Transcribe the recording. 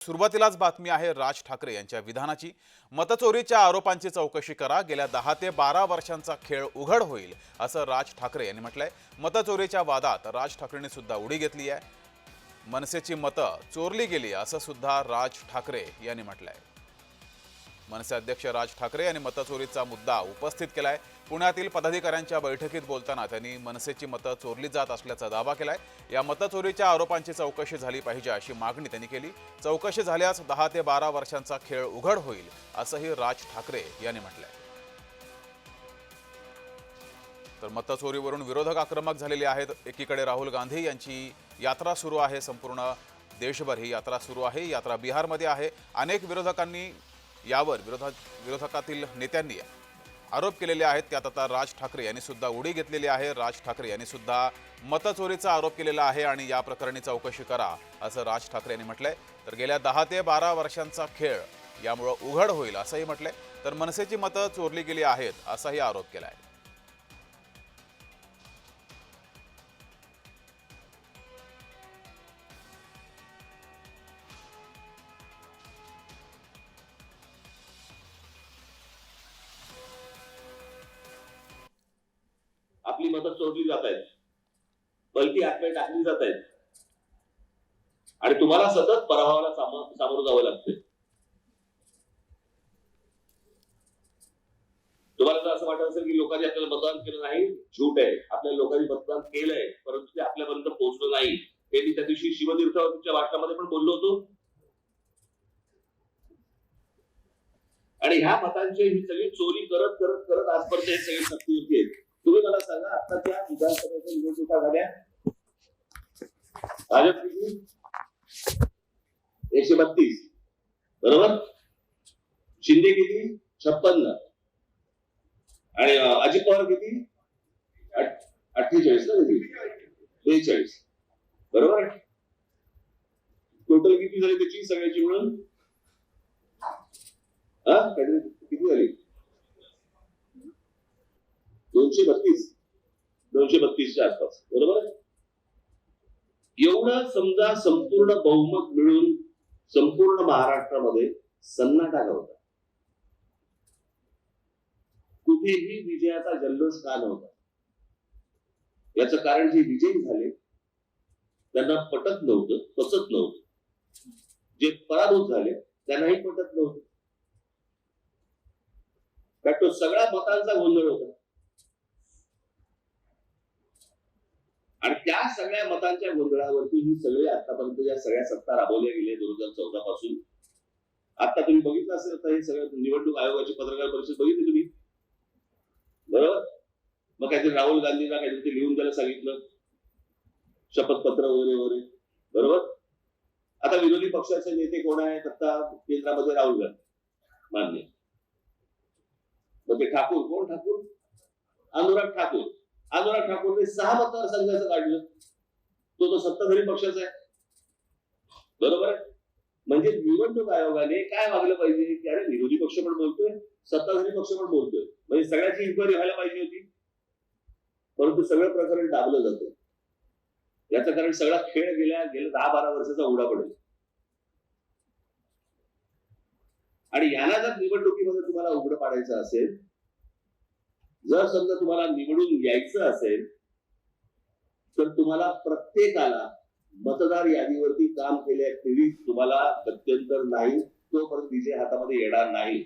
सुरुवातीलाच बातमी आहे राज ठाकरे यांच्या विधानाची। मतचोरीच्या आरोपांची चौकशी करा, गेल्या 10 ते 12 वर्षांचा खेळ उघड होईल असं राज ठाकरे यांनी म्हटलंय। मतचोरीच्या वादात राज ठाकरेंनी सुद्धा उडी घेतली आहे। मनसेची मतं चोरली गेली असं सुद्धा राज ठाकरे यांनी म्हटलंय। मनसे अध्यक्ष राज ठाकरे यांनी मतचोरीचा मुद्दा उपस्थित केलाय। पुण्यातील पदाधिकाऱ्यांच्या बैठकीत बोलताना त्यांनी मनसेची मतं चोरली जात असल्याचा दावा केलाय। या मतचोरीच्या आरोपांची चौकशी झाली पाहिजे अशी मागणी त्यांनी केली। चौकशी झाल्यास 10 ते 12 वर्षांचा खेळ उघड होईल असंही राज ठाकरे यांनी म्हटलंय। तर मतचोरीवरून विरोधक आक्रमक झालेले आहेत। एकीकडे राहुल गांधी यांची यात्रा सुरू आहे, संपूर्ण देशभर ही यात्रा सुरू आहे। यात्रा बिहारमध्ये आहे। अनेक विरोधकांनी यावर विरोधकातील नेत्यांनी आरोप केलेले आहेत। त्यात आता राज ठाकरे यांनी सुद्धा उडी घेतलेली आहे। राज ठाकरे यांनी सुद्धा मतचोरीचा आरोप केलेला आहे आणि या प्रकरणी चौकशी करा असं राज ठाकरे यांनी म्हटलंय। तर गेल्या 10 ते 12 वर्षांचा खेळ यामुळे उघड होईल असंही म्हटलंय। तर मनसेची मतं चोरली गेली आहेत असाही आरोप केलाय। आपली मतं चोरली जात आहेत, बलकी हातपाय टाकली जात आहेत आणि तुम्हाला सतत पराभवाला सामोरं जावं लागतं। तुम्हाला जर असं वाटत असेल की लोकांनी आपल्याला मतदान केलं नाही, झूट आहे। आपल्या लोकांनी मतदान केलंय, परंतु ते आपल्यापर्यंत पोहोचलं नाही। हे मी त्या दिवशी शिवतीर्थच्या भाषणामध्ये पण बोललो होतो। आणि ह्या मतांची ही सगळी चोरी करत करत करत आजपर्यंत हे सगळे सत्तेवरती आहेत। तुम्ही मला सांगा, आता त्या विधानसभेच्या निवडणुका झाल्या, भाजप किती 132 बरोबर, शिंदे किती 56 आणि अजित पवार किती 48 ना, किती 42 बरोबर। टोटल किती झाली त्याची सगळ्याची मिळून? किती झाली? 232च्या आसपास बरोबर। एवढं समजा संपूर्ण बहुमत मिळून संपूर्ण महाराष्ट्रामध्ये सन्नाटा होता, कुठेही विजयाचा जल्लोष का नव्हता। याचं कारण जे विजयी झाले त्यांना पटत नव्हतं, पचत नव्हतं। जे पराभूत झाले त्यांनाही पटत नव्हतं, कारण तो सगळा मतांचा गोंधळ होता। आणि त्या सगळ्या मतांच्या गोंधळावरती ही सगळे आतापर्यंत ज्या सगळ्या सत्ता राबवल्या गेल्या 2014 पासून, आता तुम्ही बघितलं असेल तर हे सगळं निवडणूक आयोगाची पत्रकार परिषद बघितली तुम्ही बरोबर। मग काहीतरी राहुल गांधींना काहीतरी ते लिहून द्यायला सांगितलं, शपथपत्र वगैरे वगैरे बरोबर। आता विरोधी पक्षाचे नेते कोण आहेत आता केंद्रामध्ये? राहुल गांधी मान्य। मग ते ठाकूर कोण? ठाकूर अनुराग ठाकूर। अनुराग ठाकूरने 6 मतदारसंघाचं काढलं, तो सत्ताधारी पक्षाचा आहे बरोबर। म्हणजे निवडणूक आयोगाने काय वागलं पाहिजे की अरे विरोधी पक्ष पण बोलतोय, सत्ताधारी पक्ष पण बोलतोय, म्हणजे सगळ्याची इन्क्वायरी व्हायला पाहिजे होती, परंतु सगळं प्रकरण दाबलं जातं। याचं कारण सगळा खेळ गेल्या 10-12 वर्षाचा उघडा पडेल। आणि याला जर निवडणुकीमध्ये तुम्हाला उघडं पाडायचं असेल, जर समजा तुम्हाला निवडून यायचं असेल, तर तुम्हाला प्रत्येकाला मतदार यादीवरती काम केल्याखेरीज तुम्हाला गत्यंतर नाही, तोपर्यंत विजय हातामध्ये येणार नाही।